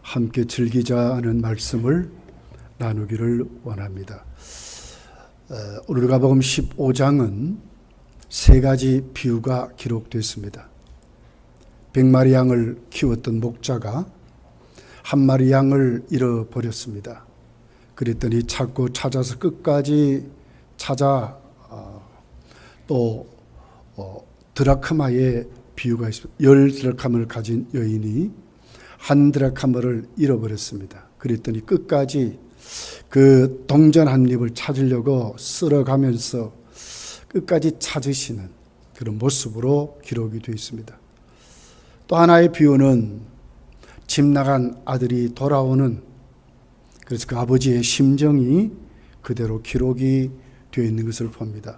함께 즐기자 하는 말씀을 나누기를 원합니다. 오늘 누가복음 15장은 세 가지 비유가 기록됐습니다. 100마리 양을 키웠던 목자가 한 마리 양을 잃어버렸습니다. 그랬더니 찾고 찾아서 끝까지 찾아 또 드라크마의 비유가 있습니다. 10드라크마를 가진 여인이 한 드라크마를 잃어버렸습니다. 그랬더니 끝까지 그 동전 한 입을 찾으려고 쓸어가면서 끝까지 찾으시는 그런 모습으로 기록이 되어 있습니다. 또 하나의 비유는 집 나간 아들이 돌아오는, 그래서 그 아버지의 심정이 그대로 기록이 되어 있는 것을 봅니다.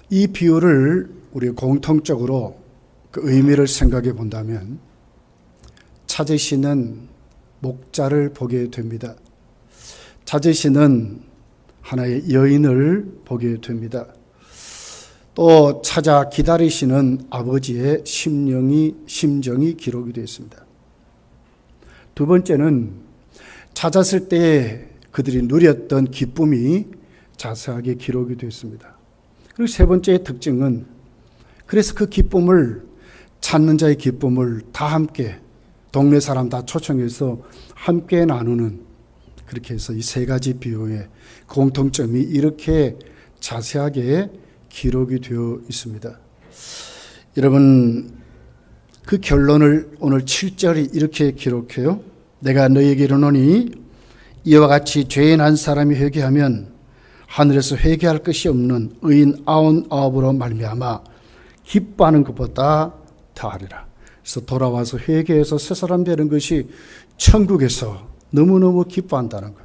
이 비유를 우리 공통적으로 그 의미를 생각해 본다면 찾으시는 목자를 보게 됩니다. 찾으시는 하나의 여인을 보게 됩니다. 또 찾아 기다리시는 아버지의 심정이 기록이 되어 있습니다. 두 번째는 찾았을 때 그들이 누렸던 기쁨이 자세하게 기록이 되어 있습니다. 그리고 세 번째의 특징은 그래서 그 기쁨을, 찾는 자의 기쁨을 다 함께 동네 사람 다 초청해서 함께 나누는, 그렇게 해서 이 세 가지 비유의 공통점이 이렇게 자세하게 기록이 되어 있습니다. 여러분, 그 결론을 오늘 7절이 이렇게 기록해요. 내가 너희에게 이르노니 이와 같이 죄인 한 사람이 회개하면 하늘에서 회개할 것이 없는 의인 99으로 말미암아 기뻐하는 것보다 더하리라. 그래서 돌아와서 회개해서 새 사람 되는 것이 천국에서 너무너무 기뻐한다는 것.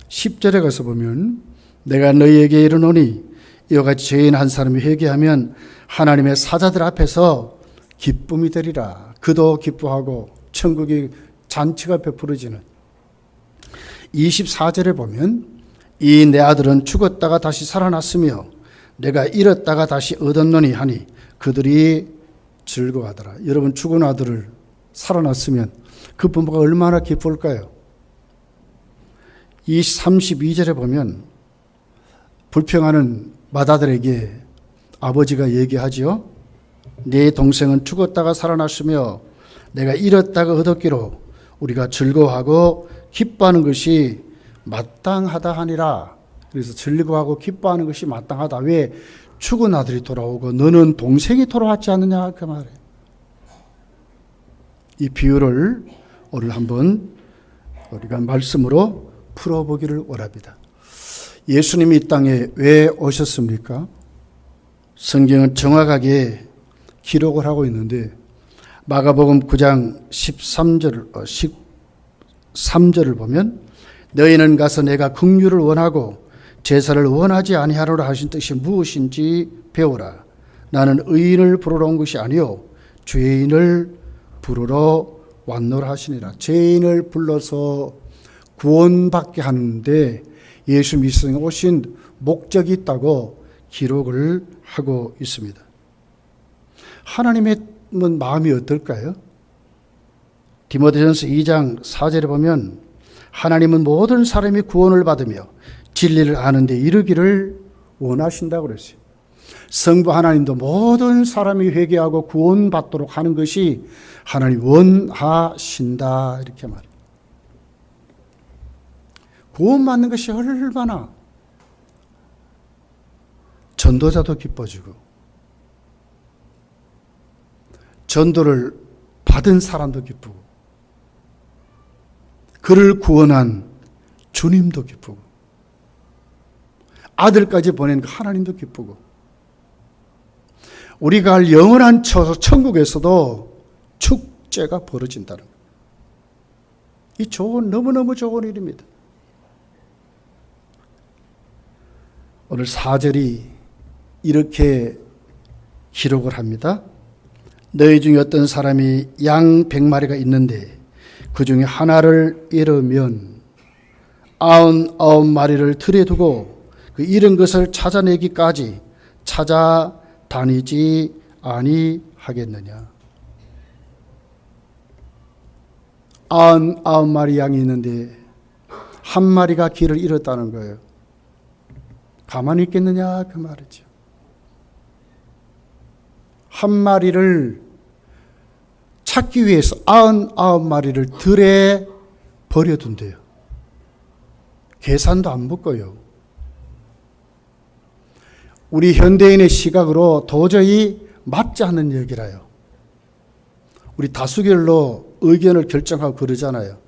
10절에 가서 보면 내가 너희에게 이르노니 이와 같이 죄인 한 사람이 회개하면 하나님의 사자들 앞에서 기쁨이 되리라. 그도 기뻐하고 천국의 잔치가 베풀어지는. 24절에 보면 이 내 아들은 죽었다가 다시 살아났으며 내가 잃었다가 다시 얻었노니 하니 그들이 즐거워하더라. 여러분, 죽은 아들을 살아났으면 그 부모가 얼마나 기쁠까요? 이 32절에 보면 불평하는 맏아들에게 아버지가 얘기하지요. 네 동생은 죽었다가 살아났으며 내가 잃었다가 얻었기로 우리가 즐거워하고 기뻐하는 것이 마땅하다 하니라. 그래서 즐거워하고 기뻐하는 것이 마땅하다. 왜? 죽은 아들이 돌아오고 너는 동생이 돌아왔지 않느냐, 그 말이에요. 이 비유를 오늘 한번 우리가 말씀으로 풀어보기를 원합니다. 예수님이 이 땅에 왜 오셨습니까? 성경은 정확하게 기록을 하고 있는데 마가복음 9장 13절을 보면 너희는 가서 내가 긍휼을 원하고 제사를 원하지 아니하노라 하신 뜻이 무엇인지 배우라. 나는 의인을 부르러 온 것이 아니요 죄인을 부르러 왔노라 하시니라. 죄인을 불러서 구원받게 하는데 예수 믿음에 오신 목적이 있다고 기록을 하고 있습니다. 하나님의 마음이 어떨까요? 디모데전서 2장 4절에 보면 하나님은 모든 사람이 구원을 받으며 진리를 아는데 이르기를 원하신다고 그랬어요. 성부 하나님도 모든 사람이 회개하고 구원받도록 하는 것이 하나님 원하신다, 이렇게 말해요. 구원받는 것이 얼마나 전도자도 기뻐지고 전도를 받은 사람도 기쁘고 그를 구원한 주님도 기쁘고 아들까지 보낸 하나님도 기쁘고 우리가 할 영원한 천국에서도 축제가 벌어진다는 거예요. 이 너무너무 좋은 일입니다. 오늘 4절이 이렇게 기록을 합니다. 너희 중에 어떤 사람이 양 100마리가 있는데 그 중에 하나를 잃으면 99마리를 틀에 두고 그 잃은 것을 찾아내기까지 찾아다니지 아니하겠느냐. 아흔 마리 양이 있는데 한 마리가 길을 잃었다는 거예요. 가만히 있겠느냐 그 말이죠. 한 마리를 찾기 위해서 99마리를 들에 버려둔대요. 계산도 안 붙고요. 우리 현대인의 시각으로 도저히 맞지 않는 얘기라요. 우리 다수결로 의견을 결정하고 그러잖아요.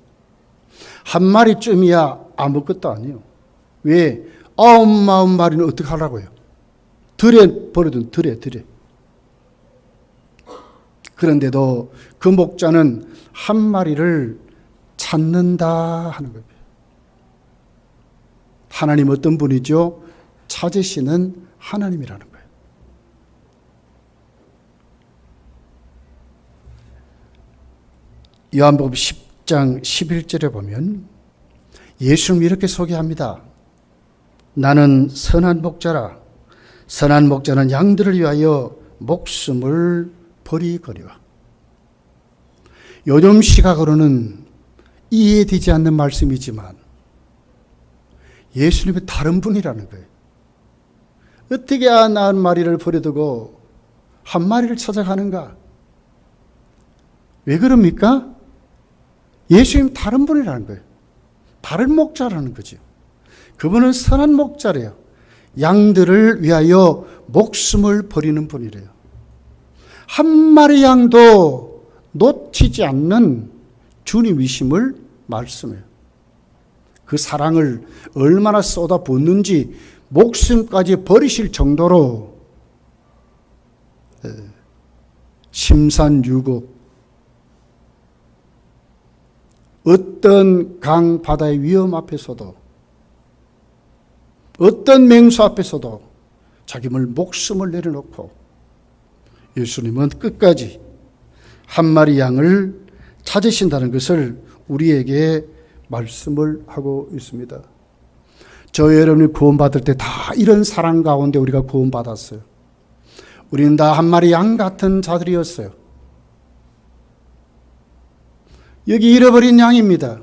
한 마리쯤이야 아무것도 아니에요. 왜? 99마리는 어떻게 하라고요? 들에 버려둔 들에. 그런데도 그 목자는 한 마리를 찾는다 하는 겁니다. 하나님 어떤 분이죠? 찾으시는 하나님이라는 거예요. 요한복음 10장 11절에 보면 예수님 이렇게 소개합니다. 나는 선한 목자라. 선한 목자는 양들을 위하여 목숨을 버리거니와. 요즘 시각으로는 이해되지 않는 말씀이지만 예수님이 다른 분이라는 거예요. 어떻게 한 마리를 버려두고 한 마리를 찾아가는가? 왜 그럽니까? 예수님 다른 분이라는 거예요. 다른 목자라는 거죠. 그분은 선한 목자래요. 양들을 위하여 목숨을 버리는 분이래요. 한 마리 양도 놓치지 않는 주님이심을 말씀해요. 그 사랑을 얼마나 쏟아붓는지 목숨까지 버리실 정도로 심산유곡, 어떤 강 바다의 위험 앞에서도 어떤 맹수 앞에서도 자기 목숨을 내려놓고 예수님은 끝까지 한 마리 양을 찾으신다는 것을 우리에게 말씀을 하고 있습니다. 저희 여러분이 구원받을 때 다 이런 사랑 가운데 우리가 구원받았어요. 우리는 다 한 마리 양 같은 자들이었어요. 여기 잃어버린 양입니다.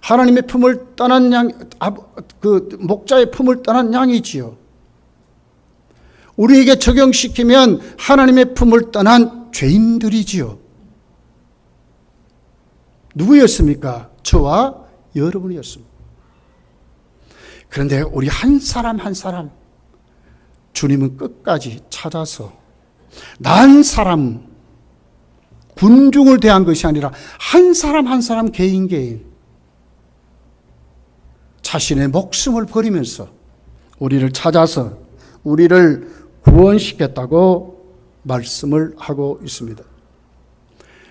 하나님의 품을 떠난 양, 그 목자의 품을 떠난 양이지요. 우리에게 적용시키면 하나님의 품을 떠난 죄인들이지요. 누구였습니까? 저와 여러분이었습니다. 그런데 우리 한 사람 한 사람 주님은 끝까지 찾아서 난 사람 군중을 대한 것이 아니라 한 사람 한 사람 개인 자신의 목숨을 버리면서 우리를 찾아서 우리를 구원시켰다고 말씀을 하고 있습니다.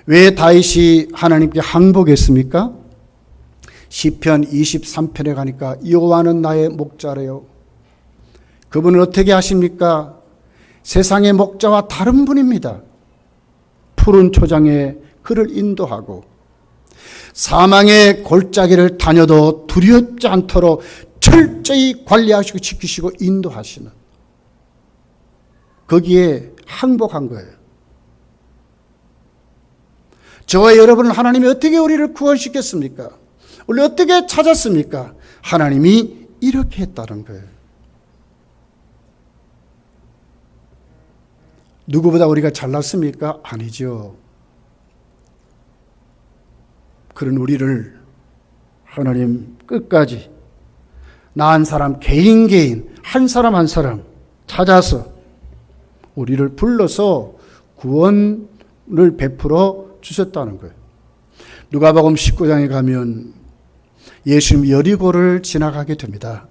왜 다윗이 하나님께 항복했습니까? 시편 23편에 가니까 여호와는 나의 목자래요. 그분은 어떻게 하십니까? 세상의 목자와 다른 분입니다. 푸른 초장에 그를 인도하고 사망의 골짜기를 다녀도 두렵지 않도록 철저히 관리하시고 지키시고 인도하시는, 거기에 항복한 거예요. 저와 여러분은 하나님이 어떻게 우리를 구원시켰습니까? 우리 어떻게 찾았습니까? 하나님이 이렇게 했다는 거예요. 누구보다 우리가 잘났습니까? 아니죠. 그런 우리를 하나님 끝까지 나 한 사람 개인 한 사람 한 사람 찾아서 우리를 불러서 구원을 베풀어 주셨다는 거예요. 누가복음 19장에 가면 예수님 여리고를 지나가게 됩니다.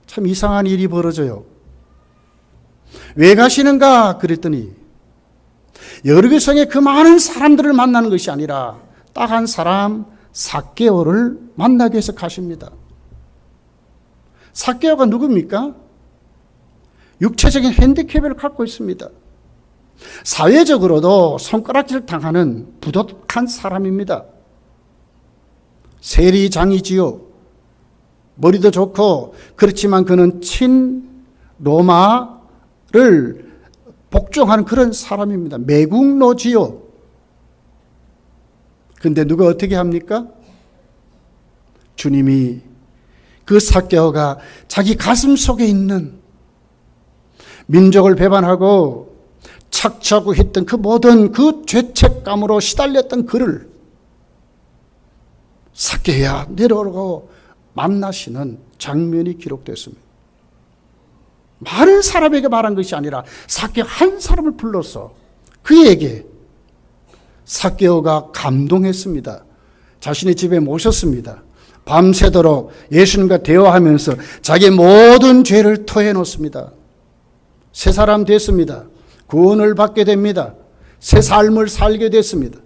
참 이상한 일이 벌어져요. 왜 가시는가 그랬더니 여리고성에 그 많은 사람들을 만나는 것이 아니라 딱 한 사람 삭개오를 만나기 위해서 가십니다. 삭개오가 누굽니까? 육체적인 핸디캡을 갖고 있습니다. 사회적으로도 손가락질 당하는 부도덕한 사람입니다. 세리장이지요. 머리도 좋고 그렇지만 그는 친 로마를 복종하는 그런 사람입니다. 매국노지요. 근데 누가 어떻게 합니까? 주님이 그 삭개오가 자기 가슴 속에 있는 민족을 배반하고 착취하고 했던 그 모든 그 죄책감으로 시달렸던 그를 삭개오야 내려오라고 만나시는 장면이 기록됐습니다. 많은 사람에게 말한 것이 아니라 삭개오 한 사람을 불러서 그에게 삭개오가 감동했습니다. 자신의 집에 모셨습니다. 밤새도록 예수님과 대화하면서 자기의 모든 죄를 토해놓습니다. 새 사람 됐습니다. 구원을 받게 됩니다. 새 삶을 살게 됐습니다.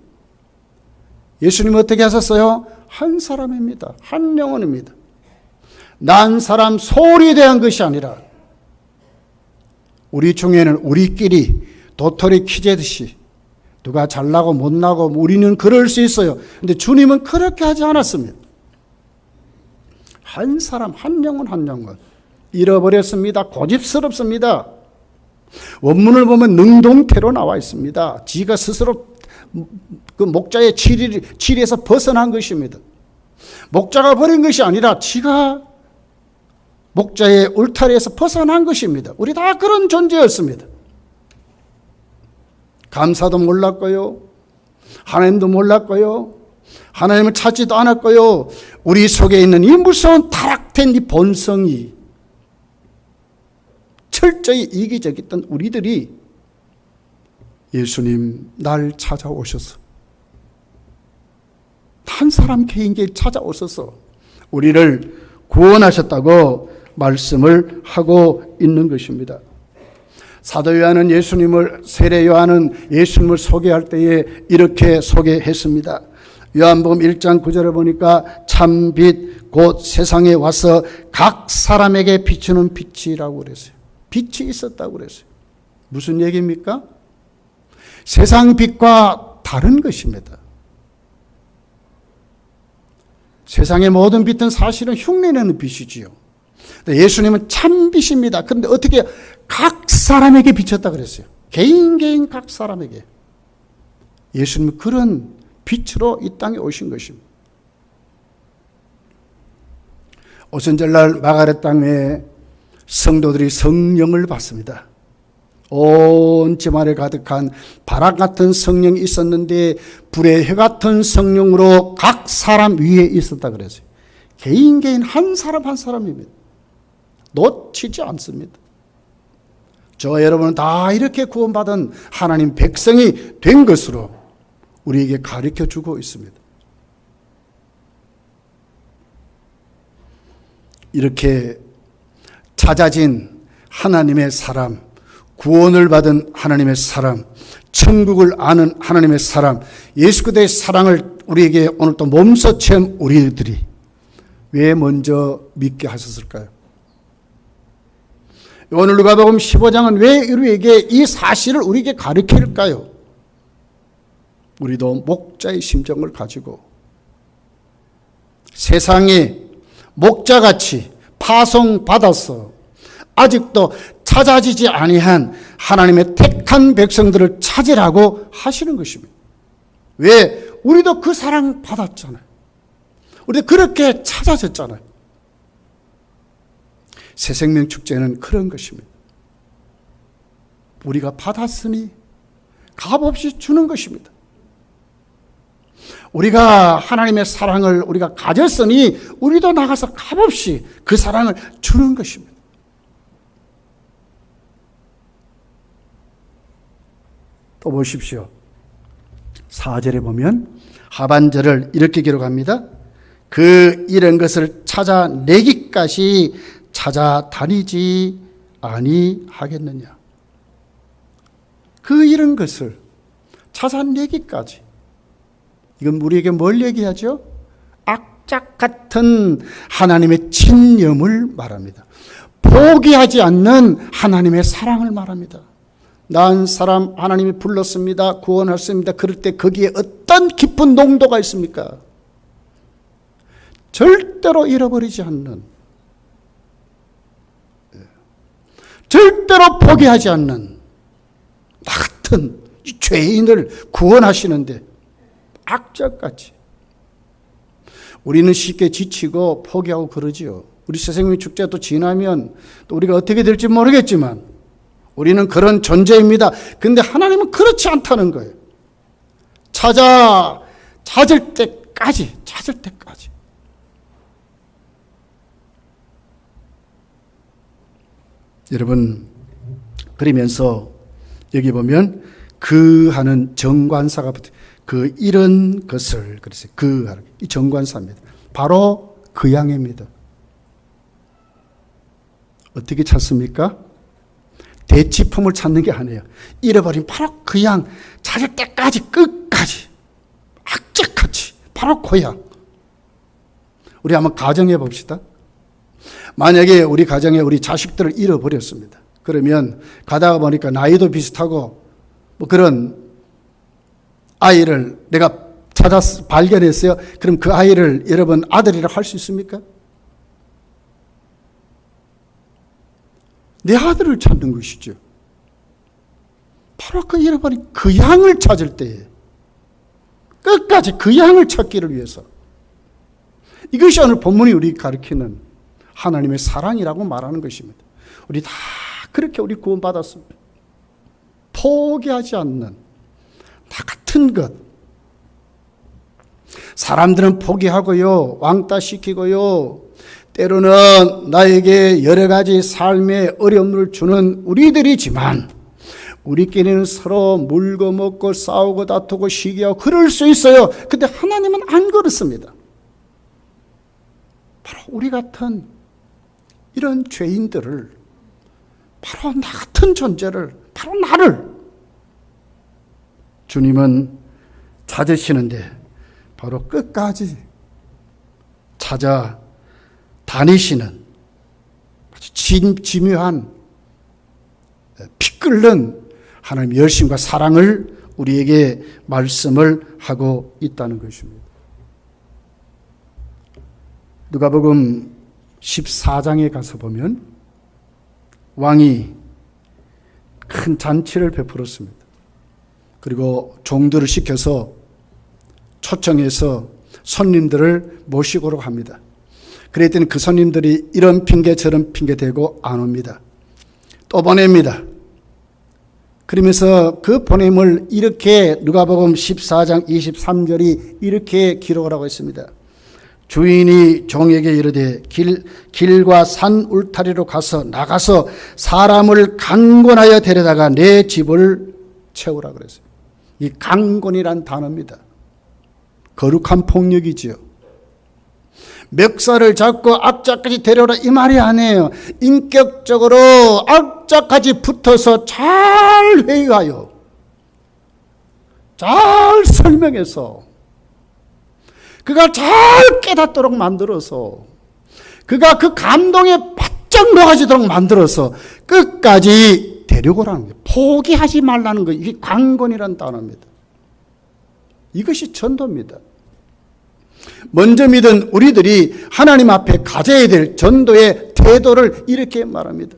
예수님은 어떻게 하셨어요? 한 사람입니다. 한 영혼입니다. 난 사람 소리에 대한 것이 아니라 우리 중에는 우리끼리 도토리 키재듯이 누가 잘나고 못나고 우리는 그럴 수 있어요. 근데 주님은 그렇게 하지 않았습니다. 한 사람, 한 영혼, 한 영혼. 잃어버렸습니다. 고집스럽습니다. 원문을 보면 능동태로 나와 있습니다. 지가 스스로 그 목자의 치리에서 벗어난 것입니다. 목자가 버린 것이 아니라 지가 목자의 울타리에서 벗어난 것입니다. 우리 다 그런 존재였습니다. 감사도 몰랐고요. 하나님도 몰랐고요. 하나님을 찾지도 않았고요. 우리 속에 있는 이 무서운 타락된 이 본성이 철저히 이기적이었던 우리들이 예수님 날 찾아오셔서 한 사람 개인에게 찾아오셔서 우리를 구원하셨다고 말씀을 하고 있는 것입니다. 사도 요한은 세례 요한은 예수님을 소개할 때에 이렇게 소개했습니다. 요한복음 1장 9절에 보니까 참빛 곧 세상에 와서 각 사람에게 비추는 빛이라고 그랬어요. 빛이 있었다고 그랬어요. 무슨 얘기입니까? 세상 빛과 다른 것입니다. 세상의 모든 빛은 사실은 흉내내는 빛이지요. 예수님은 참빛입니다. 그런데 어떻게 각 사람에게 비쳤다 그랬어요. 개인 각 사람에게. 예수님은 그런 빛으로 이 땅에 오신 것입니다. 오순절날 마가렛 땅에 성도들이 성령을 받습니다. 온 집안에 가득한 바람 같은 성령이 있었는데 불의 혀 같은 성령으로 각 사람 위에 있었다 그랬어요. 개인 한 사람 한 사람입니다. 놓치지 않습니다. 저와 여러분은 다 이렇게 구원받은 하나님 백성이 된 것으로 우리에게 가르쳐주고 있습니다. 이렇게 찾아진 하나님의 사람, 구원을 받은 하나님의 사람, 천국을 아는 하나님의 사람, 예수 그리스도의 사랑을 우리에게 오늘 또 몸소 체험 우리들이 왜 먼저 믿게 하셨을까요? 오늘 누가복음 15장은 왜 우리에게 이 사실을 우리에게 가르칠까요? 우리도 목자의 심정을 가지고 세상에 목자같이 파송받아서 아직도 찾아지지 아니한 하나님의 택한 백성들을 찾으라고 하시는 것입니다. 왜? 우리도 그 사랑 받았잖아요. 우리도 그렇게 찾아졌잖아요. 새생명 축제는 그런 것입니다. 우리가 받았으니 값없이 주는 것입니다. 우리가 하나님의 사랑을 우리가 가졌으니 우리도 나가서 값없이 그 사랑을 주는 것입니다. 또 보십시오. 4절에 보면 하반절을 이렇게 기록합니다. 그 이런 것을 찾아내기까지 찾아다니지 아니하겠느냐. 그 이런 것을 찾아내기까지. 이건 우리에게 뭘 얘기하죠? 악착 같은 하나님의 친념을 말합니다. 포기하지 않는 하나님의 사랑을 말합니다. 난 사람 하나님이 불렀습니다. 구원했습니다. 그럴 때 거기에 어떤 깊은 농도가 있습니까? 절대로 잃어버리지 않는, 절대로 포기하지 않는 나 같은 죄인을 구원하시는데 악착같이. 우리는 쉽게 지치고 포기하고 그러지요. 우리 스승의 축제도 지나면 또 우리가 어떻게 될지 모르겠지만 우리는 그런 존재입니다. 근데 하나님은 그렇지 않다는 거예요. 찾을 때까지. 여러분, 그러면서 여기 보면 그 하는 정관사가 그 이런 것을 그래서 그 하는 이 정관사입니다. 바로 그 양입니다. 어떻게 찾습니까? 대치품을 찾는 게 아니에요. 잃어버린 바로 그 양 찾을 때까지 끝까지 악착같이 바로 그 양. 우리 한번 가정해 봅시다. 만약에 우리 가정에 우리 자식들을 잃어버렸습니다. 그러면 가다가 보니까 나이도 비슷하고 뭐 그런 아이를 내가 발견했어요. 그럼 그 아이를 여러분 아들이라 할 수 있습니까? 내 아들을 찾는 것이죠. 바로 그 잃어버린 그 양을 찾을 때에 끝까지 그 양을 찾기를 위해서. 이것이 오늘 본문이 우리 가르치는 하나님의 사랑이라고 말하는 것입니다. 우리 다 그렇게 우리 구원받았습니다. 포기하지 않는 다 같은 것. 사람들은 포기하고요, 왕따시키고요, 때로는 나에게 여러 가지 삶의 어려움을 주는 우리들이지만 우리끼리는 서로 물고 먹고 싸우고 다투고 시기하고 그럴 수 있어요. 근데 하나님은 안 그렇습니다. 바로 우리 같은 이런 죄인들을, 바로 나 같은 존재를, 바로 나를 주님은 찾으시는데 바로 끝까지 찾아 다니시는 아주 지묘한 피 끓는 하나님의 열심과 사랑을 우리에게 말씀을 하고 있다는 것입니다. 누가복음 14장에 가서 보면 왕이 큰 잔치를 베풀었습니다. 그리고 종들을 시켜서 초청해서 손님들을 모시고 합니다. 그랬더니 그 손님들이 이런 핑계 저런 핑계 대고 안 옵니다. 또 보냅니다. 그러면서 그 보냄을 이렇게 누가복음 14장 23절이 이렇게 기록을 하고 있습니다. 주인이 종에게 이르되 길과 산 울타리로 나가서 사람을 강권하여 데려다가 내 집을 채우라 그랬어요. 이 강권이란 단어입니다. 거룩한 폭력이지요. 멱살을 잡고 악자까지 데려오라 이 말이 아니에요. 인격적으로 악자까지 붙어서 잘 회의하여 잘 설명해서 그가 잘 깨닫도록 만들어서 그가 그 감동에 바짝 녹아지도록 만들어서 끝까지 데려오라는 거예요. 포기하지 말라는 거예요. 이게 강권이라는 단어입니다. 이것이 전도입니다. 먼저 믿은 우리들이 하나님 앞에 가져야 될 전도의 태도를 이렇게 말합니다.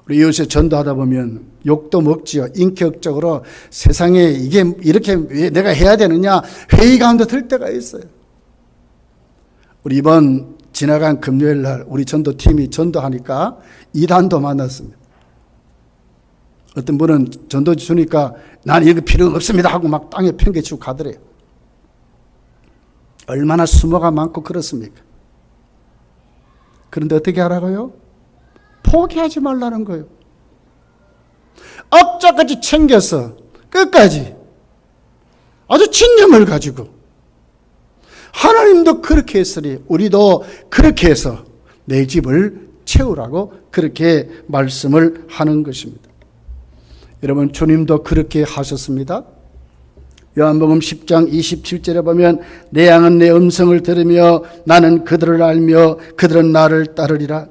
우리 요새 전도하다 보면 욕도 먹지요. 인격적으로 세상에 이게 이렇게 왜 내가 해야 되느냐 회의 가운데 들 때가 있어요. 우리 이번 지나간 금요일 날 우리 전도팀이 전도하니까 이단도 만났습니다. 어떤 분은 전도 주니까 난 이거 필요 없습니다 하고 막 땅에 팽개치고 가더래요. 얼마나 수모가 많고 그렇습니까? 그런데 어떻게 하라고요? 포기하지 말라는 거예요. 억자까지 챙겨서 끝까지 아주 진념을 가지고 하나님도 그렇게 했으니 우리도 그렇게 해서 내 집을 채우라고 그렇게 말씀을 하는 것입니다. 여러분 주님도 그렇게 하셨습니다. 요한복음 10장 27절에 보면 내 양은 내 음성을 들으며 나는 그들을 알며 그들은 나를 따르리라.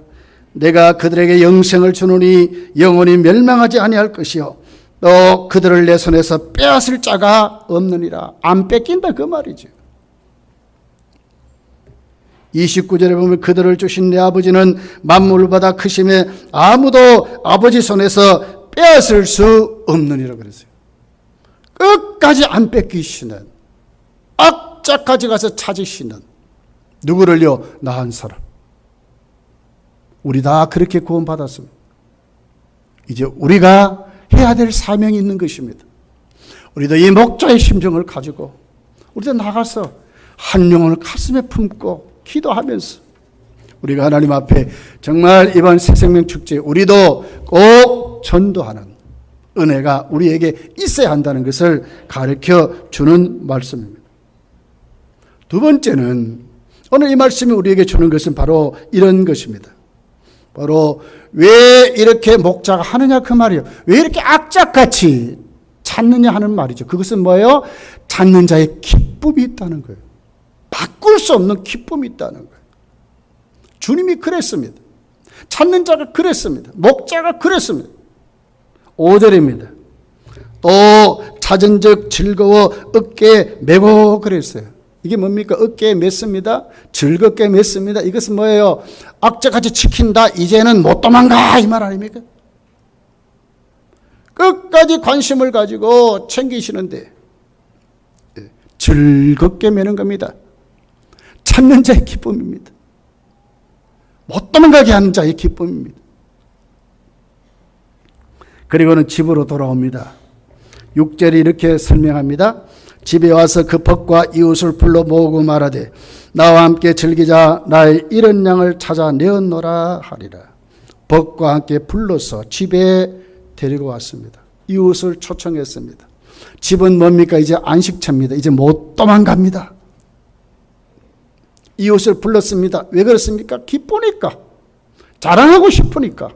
내가 그들에게 영생을 주노니 영원히 멸망하지 아니할 것이요 또 그들을 내 손에서 빼앗을 자가 없느니라. 안 뺏긴다 그 말이죠. 29절에 보면 그들을 주신 내 아버지는 만물보다 크심에 아무도 아버지 손에서 빼앗을 수 없느니라 그랬어요. 끝까지 안 뺏기시는, 악자까지 가서 찾으시는, 누구를요? 나 한 사람. 우리 다 그렇게 구원받았습니다. 이제 우리가 해야 될 사명이 있는 것입니다. 우리도 이 목자의 심정을 가지고 우리도 나가서 한 영혼을 가슴에 품고 기도하면서 우리가 하나님 앞에 정말 이번 새생명 축제에 우리도 꼭 전도하는 은혜가 우리에게 있어야 한다는 것을 가르쳐 주는 말씀입니다. 두 번째는 오늘 이 말씀이 우리에게 주는 것은 바로 이런 것입니다. 바로 왜 이렇게 목자가 하느냐 그 말이에요. 왜 이렇게 악착같이 찾느냐 하는 말이죠. 그것은 뭐예요? 찾는 자의 기쁨이 있다는 거예요. 바꿀 수 없는 기쁨이 있다는 거예요. 주님이 그랬습니다. 찾는 자가 그랬습니다. 목자가 그랬습니다. 5절입니다. 또 찾은 즉 즐거워 어깨에 메고 그랬어요. 이게 뭡니까? 어깨에 맸습니다. 즐겁게 맸습니다. 이것은 뭐예요? 악착같이 지킨다. 이제는 못 도망가. 이 말 아닙니까? 끝까지 관심을 가지고 챙기시는데 즐겁게 매는 겁니다. 찾는 자의 기쁨입니다. 못 도망가게 하는 자의 기쁨입니다. 그리고는 집으로 돌아옵니다. 6절이 이렇게 설명합니다. 집에 와서 그 벗과 이웃을 불러 모으고 말하되 나와 함께 즐기자. 나의 잃은 양을 찾아 내었노라 하리라. 벗과 함께 불러서 집에 데리고 왔습니다. 이웃을 초청했습니다. 집은 뭡니까? 이제 안식처입니다. 이제 못 도망갑니다. 이웃을 불렀습니다. 왜 그렇습니까? 기쁘니까. 자랑하고 싶으니까.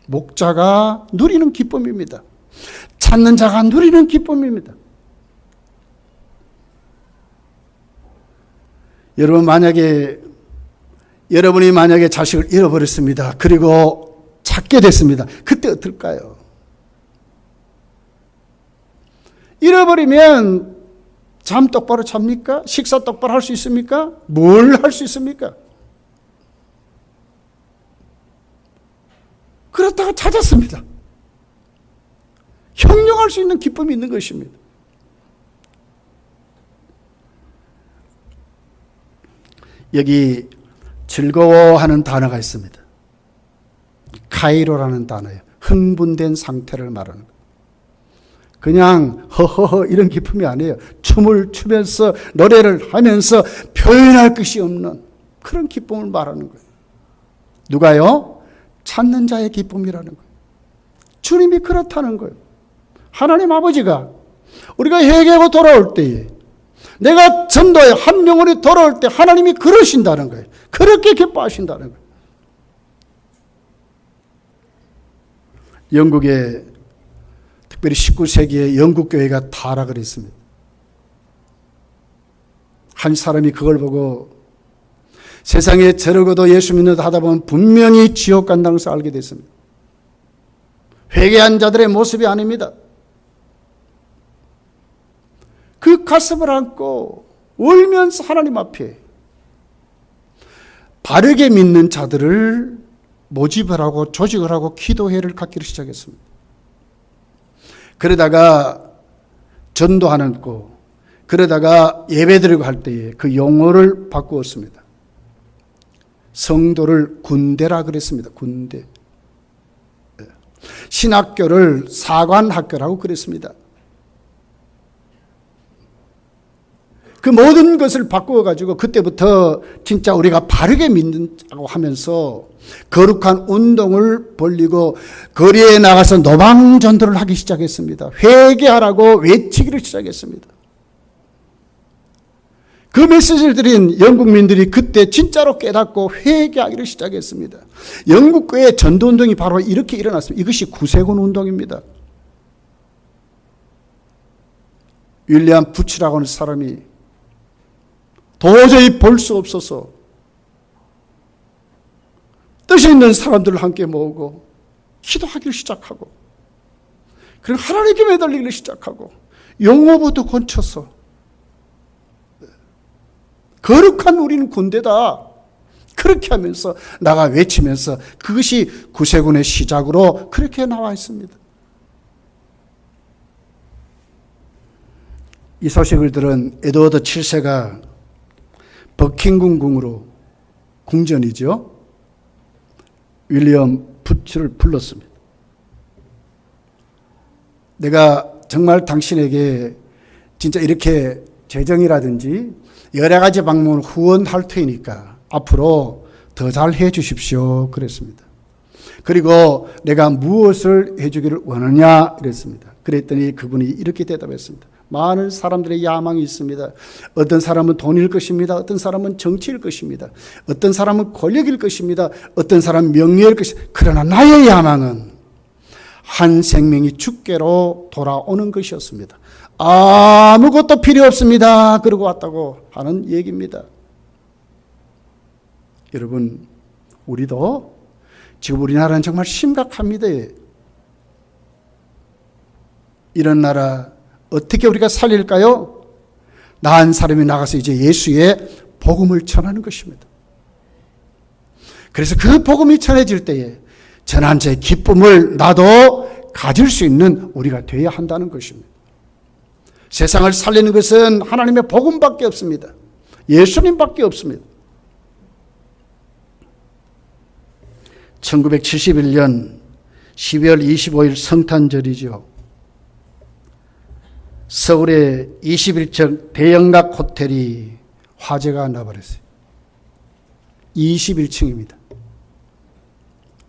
목자가 누리는 기쁨입니다. 찾는 자가 누리는 기쁨입니다. 여러분이 만약에 자식을 잃어버렸습니다. 그리고 찾게 됐습니다. 그때 어떨까요? 잃어버리면 잠 똑바로 잡니까? 식사 똑바로 할 수 있습니까? 뭘 할 수 있습니까? 그렇다가 찾았습니다. 형용할 수 있는 기쁨이 있는 것입니다. 여기 즐거워하는 단어가 있습니다. 카이로라는 단어예요. 흥분된 상태를 말하는 거예요. 그냥 허허허 이런 기쁨이 아니에요. 춤을 추면서 노래를 하면서 표현할 것이 없는 그런 기쁨을 말하는 거예요. 누가요? 찾는 자의 기쁨이라는 거예요. 주님이 그렇다는 거예요. 하나님 아버지가 우리가 회개하고 돌아올 때에 내가 전도에 한 영혼이 돌아올 때 하나님이 그러신다는 거예요. 그렇게 기뻐하신다는 거예요. 영국에 특별히 19세기에 영국 교회가 타락을 했습니다. 한 사람이 그걸 보고 세상에 저러고도 예수 믿는다 하다 보면 분명히 지옥 간다는 것을 알게 됐습니다. 회개한 자들의 모습이 아닙니다. 그 가슴을 안고 울면서 하나님 앞에 바르게 믿는 자들을 모집을 하고 조직을 하고 기도회를 갖기를 시작했습니다. 그러다가 전도하는 거, 그러다가 예배드리고 할 때에 그 용어를 바꾸었습니다. 성도를 군대라 그랬습니다. 군대. 신학교를 사관학교라고 그랬습니다. 그 모든 것을 바꾸어가지고 그때부터 진짜 우리가 바르게 믿는다고 하면서 거룩한 운동을 벌리고 거리에 나가서 노방전도를 하기 시작했습니다. 회개하라고 외치기를 시작했습니다. 그 메시지를 드린 영국민들이 그때 진짜로 깨닫고 회개하기를 시작했습니다. 영국교회 전도운동이 바로 이렇게 일어났습니다. 이것이 구세군 운동입니다. 윌리엄 부치라고 하는 사람이 도저히 볼 수 없어서 뜻이 있는 사람들을 함께 모으고 기도하기를 시작하고 그리고 하나님께 매달리기를 시작하고 용어부터 건쳐서 거룩한 우리는 군대다. 그렇게 하면서 나가 외치면서 그것이 구세군의 시작으로 그렇게 나와 있습니다. 이 소식을 들은 에드워드 7세가 버킹엄 궁으로 궁전이죠. 윌리엄 부츠를 불렀습니다. 내가 정말 당신에게 진짜 이렇게 재정이라든지 여러 가지 방법으로 후원할 테니까 앞으로 더 잘 해 주십시오. 그랬습니다. 그리고 내가 무엇을 해주기를 원하냐 이랬습니다. 그랬더니 그분이 이렇게 대답했습니다. 많은 사람들의 야망이 있습니다. 어떤 사람은 돈일 것입니다. 어떤 사람은 정치일 것입니다. 어떤 사람은 권력일 것입니다. 어떤 사람은 명예일 것입니다. 그러나 나의 야망은 한 생명이 주께로 돌아오는 것이었습니다. 아무것도 필요 없습니다. 그러고 왔다고 하는 얘기입니다. 여러분, 우리도 지금 우리나라는 정말 심각합니다. 이런 나라 어떻게 우리가 살릴까요? 나은 사람이 나가서 이제 예수의 복음을 전하는 것입니다. 그래서 그 복음이 전해질 때에 전환자의 기쁨을 나도 가질 수 있는 우리가 되어야 한다는 것입니다. 세상을 살리는 것은 하나님의 복음밖에 없습니다. 예수님밖에 없습니다. 1971년 12월 25일 성탄절이죠. 서울의 21층 대형락 호텔이 화재가 나버렸어요. 21층입니다.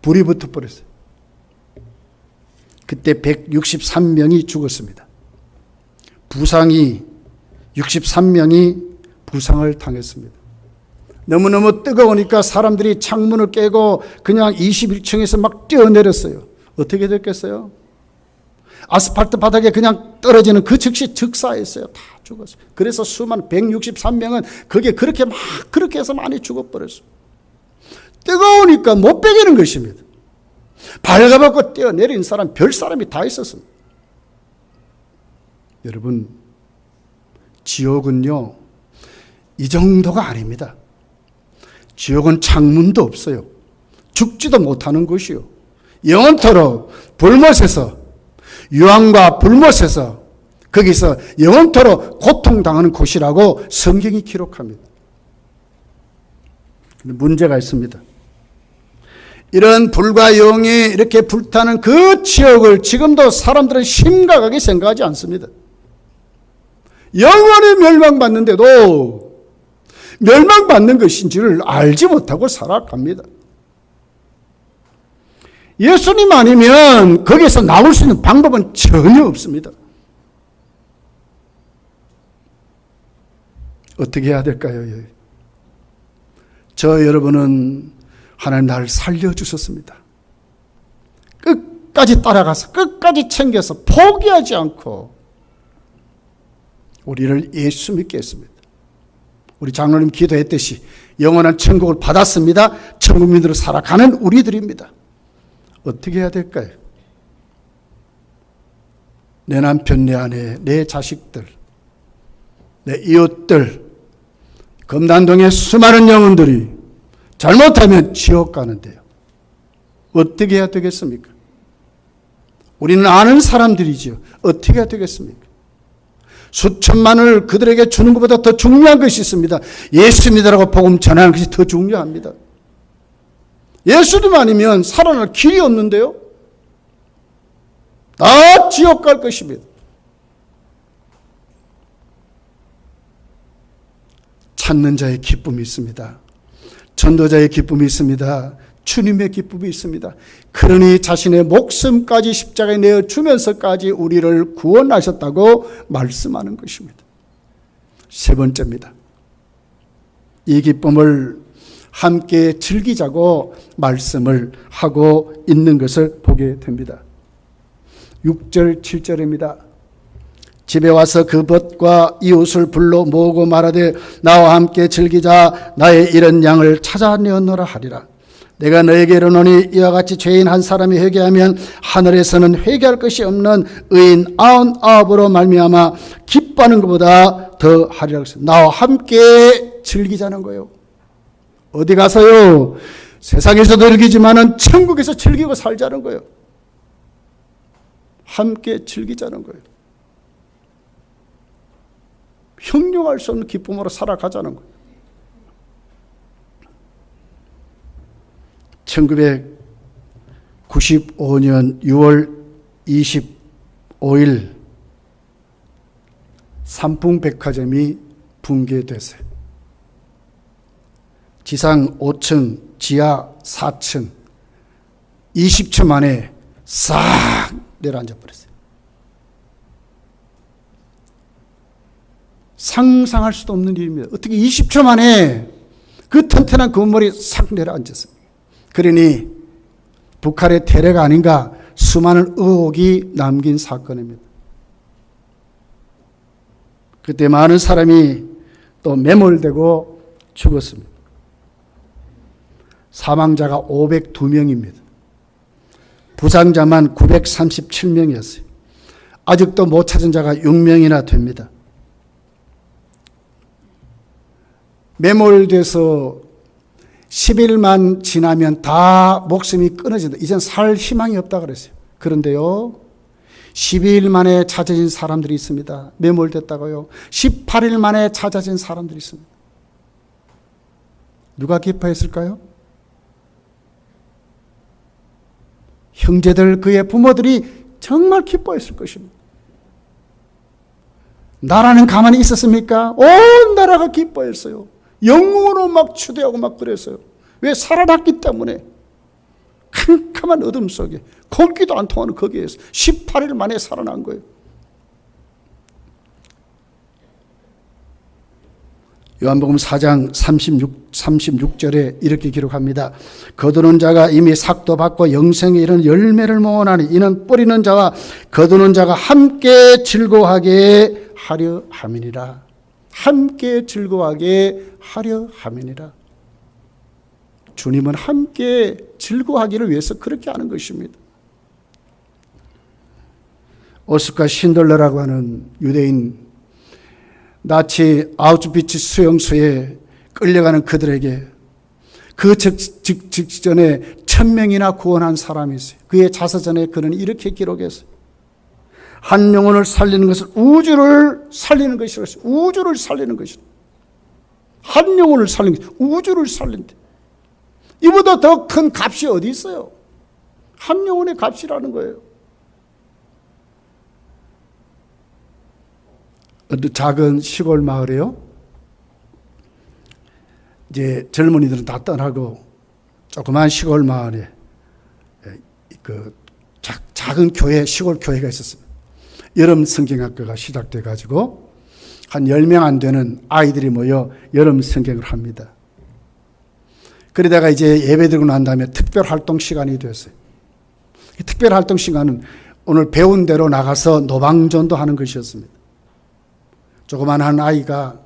불이 붙어버렸어요. 그때 163명이 죽었습니다. 부상이 63명이 부상을 당했습니다. 너무너무 뜨거우니까 사람들이 창문을 깨고 그냥 21층에서 막 뛰어내렸어요. 어떻게 됐겠어요? 아스팔트 바닥에 그냥 떨어지는 그 즉시 즉사했어요. 다 죽었어요. 그래서 수많은 163명은 그게 그렇게 해서 많이 죽어버렸어요. 뜨거우니까 못 베기는 것입니다. 발가벗고 뛰어내린 사람, 별 사람이 다 있었습니다. 여러분, 지옥은요, 이 정도가 아닙니다. 지옥은 창문도 없어요. 죽지도 못하는 곳이요. 영원토록 불못에서, 유황과 불못에서 거기서 영원토록 고통당하는 곳이라고 성경이 기록합니다. 문제가 있습니다. 이런 불과 영이 이렇게 불타는 그 지옥을 지금도 사람들은 심각하게 생각하지 않습니다. 영원히 멸망받는데도 멸망받는 것인지를 알지 못하고 살아갑니다. 예수님 아니면 거기에서 나올 수 있는 방법은 전혀 없습니다. 어떻게 해야 될까요? 저 여러분은 하나님 나를 살려주셨습니다. 끝까지 따라가서 끝까지 챙겨서 포기하지 않고 우리를 예수 믿게 했습니다. 우리 장로님 기도했듯이 영원한 천국을 받았습니다. 천국민으로 살아가는 우리들입니다. 어떻게 해야 될까요? 내 남편, 내 아내, 내 자식들, 내 이웃들, 금단동의 수많은 영혼들이 잘못하면 지옥 가는데요. 어떻게 해야 되겠습니까? 우리는 아는 사람들이죠. 어떻게 해야 되겠습니까? 수천만을 그들에게 주는 것보다 더 중요한 것이 있습니다. 예수 믿으라고 복음 전하는 것이 더 중요합니다. 예수님 아니면 살아날 길이 없는데요. 다 지옥 갈 것입니다. 찾는 자의 기쁨이 있습니다. 전도자의 기쁨이 있습니다. 주님의 기쁨이 있습니다. 그러니 자신의 목숨까지 십자가에 내어주면서까지 우리를 구원하셨다고 말씀하는 것입니다. 세 번째입니다. 이 기쁨을 함께 즐기자고 말씀을 하고 있는 것을 보게 됩니다. 6절 7절입니다. 집에 와서 그 벗과 이웃을 불러 모으고 말하되 나와 함께 즐기자. 나의 잃은 양을 찾아내었노라 하리라. 내가 너에게 이르노니 이와 같이 죄인 한 사람이 회개하면 하늘에서는 회개할 것이 없는 의인 99으로 말미암아 기뻐하는 것보다 더 하리라. 나와 함께 즐기자는 거예요. 어디 가서요? 세상에서도 즐기지만은 천국에서 즐기고 살자는 거예요. 함께 즐기자는 거예요. 형용할 수 없는 기쁨으로 살아가자는 거예요. 1995년 6월 25일 삼풍백화점이 붕괴됐어요. 지상 5층, 지하 4층, 20초 만에 싹 내려앉아 버렸어요. 상상할 수도 없는 일입니다. 어떻게 20초 만에 그 튼튼한 건물이 싹 내려앉았습니다. 그러니 북한의 테러가 아닌가 수많은 의혹이 남긴 사건입니다. 그때 많은 사람이 또 매몰되고 죽었습니다. 사망자가 502명입니다. 부상자만 937명이었어요. 아직도 못 찾은 자가 6명이나 됩니다. 매몰돼서 10일만 지나면 다 목숨이 끊어진다. 이젠 살 희망이 없다 그랬어요. 그런데요, 12일 만에 찾아진 사람들이 있습니다. 매몰됐다고요. 18일 만에 찾아진 사람들이 있습니다. 누가 기뻐했을까요? 형제들, 그의 부모들이 정말 기뻐했을 것입니다. 나라는 가만히 있었습니까? 온 나라가 기뻐했어요. 영웅으로 막 추대하고 막 그랬어요. 왜? 살아났기 때문에. 캄캄한 어둠 속에 공기도 안 통하는 거기에서 18일 만에 살아난 거예요. 요한복음 4장 36절에 이렇게 기록합니다. 거두는 자가 이미 삭도 받고 영생에 이르는 열매를 모으나니 이는 뿌리는 자와 거두는 자가 함께 즐거워하게 하려 함이니라. 함께 즐거워하게 하려 함이니라. 주님은 함께 즐거워하기를 위해서 그렇게 하는 것입니다. 오스카 신들러라고 하는 유대인, 나치 아우슈비츠 수용소에 끌려가는 그들에게 그 직전에 1000명이나 구원한 사람이 있어요. 그의 자서전에 그는 이렇게 기록했어요. 한 영혼을 살리는 것은 우주를 살리는 것이라고 했어요. 우주를 살리는 것이다. 한 영혼을 살리는 것, 우주를 살린다. 이보다 더 큰 값이 어디 있어요? 한 영혼의 값이라는 거예요. 어느 작은 시골 마을에요. 이제 젊은이들은 다 떠나고 조그만 시골 마을에 그 작은 교회, 시골 교회가 있었습니다. 여름 성경학교가 시작돼 가지고 한 10명 안 되는 아이들이 모여 여름 성경을 합니다. 그러다가 이제 예배 드리고 난 다음에 특별 활동 시간이 됐어요. 이 특별 활동 시간은 오늘 배운 대로 나가서 노방전도 하는 것이었습니다. 조그만 한 아이가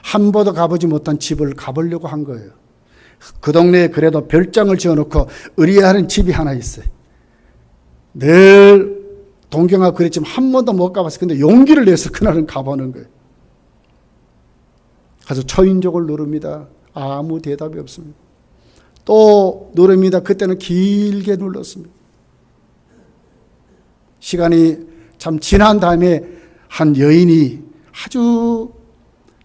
한 번도 가보지 못한 집을 가보려고 한 거예요. 그 동네에 그래도 별장을 지어놓고 의리하는 집이 하나 있어요. 늘 동경하고 그랬지만 한 번도 못 가봤어요. 근데 용기를 내서 그날은 가보는 거예요. 가서 초인종을 누릅니다. 아무 대답이 없습니다. 또 누릅니다. 그때는 길게 눌렀습니다. 시간이 참 지난 다음에 한 여인이 아주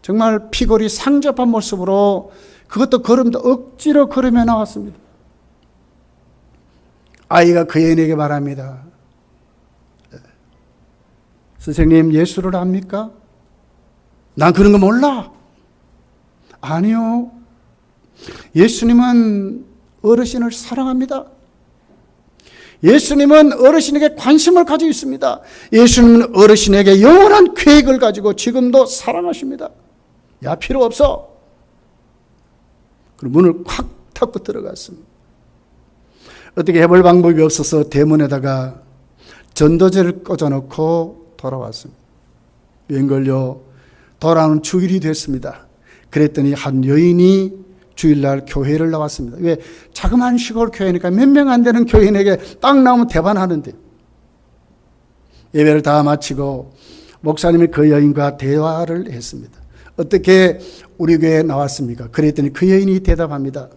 정말 피골이 상접한 모습으로 그것도 걸음도 억지로 걸으며 나왔습니다. 아이가 그 여인에게 말합니다. 선생님, 예수를 압니까? 난 그런 거 몰라. 아니요. 예수님은 어르신을 사랑합니다. 예수님은 어르신에게 관심을 가지고 있습니다. 예수님은 어르신에게 영원한 계획을 가지고 지금도 사랑하십니다. 야, 필요 없어. 그리고 문을 콱 닫고 들어갔습니다. 어떻게 해볼 방법이 없어서 대문에다가 전도제를 꽂아놓고 돌아왔습니다. 웬걸요, 돌아오는 주일이 됐습니다. 그랬더니 한 여인이 주일날 교회를 나왔습니다. 왜? 자그마한 시골 교회니까 몇 명 안 되는 교인에게 딱 나오면 대반하는데, 예배를 다 마치고 목사님이 그 여인과 대화를 했습니다. 어떻게 우리 교회에 나왔습니까? 그랬더니 그 여인이 대답합니다.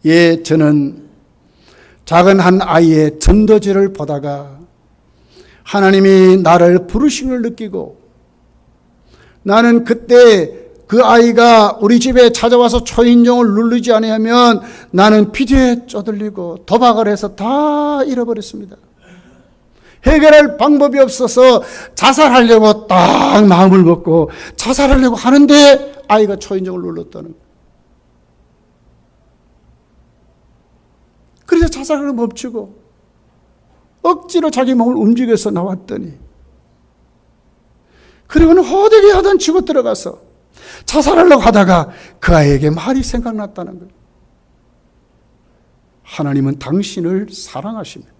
예, 저는 작은 한 아이의 전도지를 보다가 하나님이 나를 부르심을 느끼고 나는 그때 그 아이가 우리 집에 찾아와서 초인종을 누르지 아니하면 나는 비디오에 쪼들리고 도박을 해서 다 잃어버렸습니다. 해결할 방법이 없어서 자살하려고 딱 마음을 먹고 자살하려고 하는데 아이가 초인종을 눌렀다는 거예요. 그래서 자살을 멈추고 억지로 자기 몸을 움직여서 나왔더니, 그리고는 호되게 하던 치고 들어가서 자살하려고 하다가 그 아이에게 말이 생각났다는 거예요. 하나님은 당신을 사랑하십니다.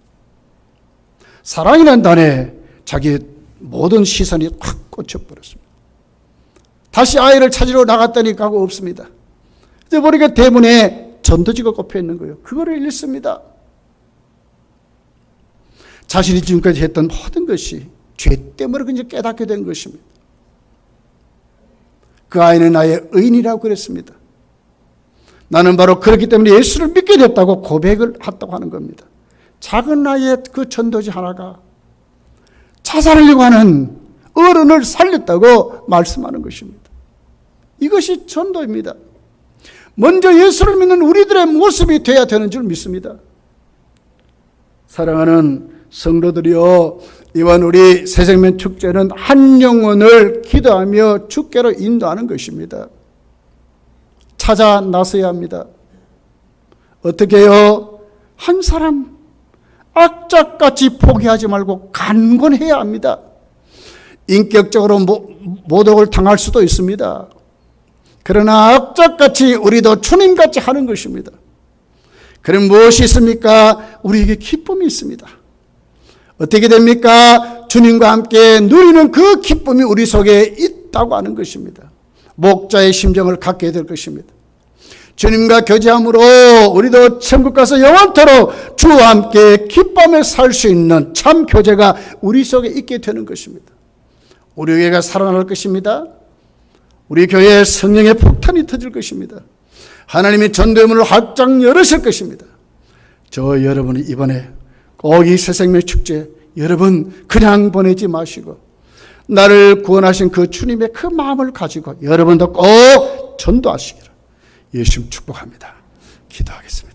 사랑이라는 단에 자기의 모든 시선이 확 꽂혀버렸습니다. 다시 아이를 찾으러 나갔더니 가고 없습니다. 이제 보니까 대문에 전도지가 꼽혀 있는 거예요. 그거를 읽습니다. 자신이 지금까지 했던 모든 것이 죄 때문에 그냥 깨닫게 된 것입니다. 그 아이는 나의 의인이라고 그랬습니다. 나는 바로 그렇기 때문에 예수를 믿게 됐다고 고백을 했다고 하는 겁니다. 작은 나이에 그 전도지 하나가 자살하려고 하는 어른을 살렸다고 말씀하는 것입니다. 이것이 전도입니다. 먼저 예수를 믿는 우리들의 모습이 되어야 되는 줄 믿습니다. 사랑하는 성도들이여, 이번 우리 새생명 축제는 한 영혼을 기도하며 주께로 인도하는 것입니다. 찾아 나서야 합니다. 어떻게 해요? 한 사람 악착같이 포기하지 말고 간권해야 합니다. 인격적으로 모독을 당할 수도 있습니다. 그러나 악착같이 우리도 주님같이 하는 것입니다. 그럼 무엇이 있습니까? 우리에게 기쁨이 있습니다. 어떻게 됩니까? 주님과 함께 누리는 그 기쁨이 우리 속에 있다고 하는 것입니다. 목자의 심정을 갖게 될 것입니다. 주님과 교제함으로 우리도 천국 가서 영원토록 주와 함께 기쁨에 살 수 있는 참 교제가 우리 속에 있게 되는 것입니다. 우리 교회가 살아날 것입니다. 우리 교회에 성령의 폭탄이 터질 것입니다. 하나님이 전도의 문을 활짝 열으실 것입니다. 저 여러분이 이번에 꼭 이 새생명 축제, 여러분 그냥 보내지 마시고 나를 구원하신 그 주님의 그 마음을 가지고 여러분도 꼭 전도하시기를 예수님 축복합니다. 기도하겠습니다.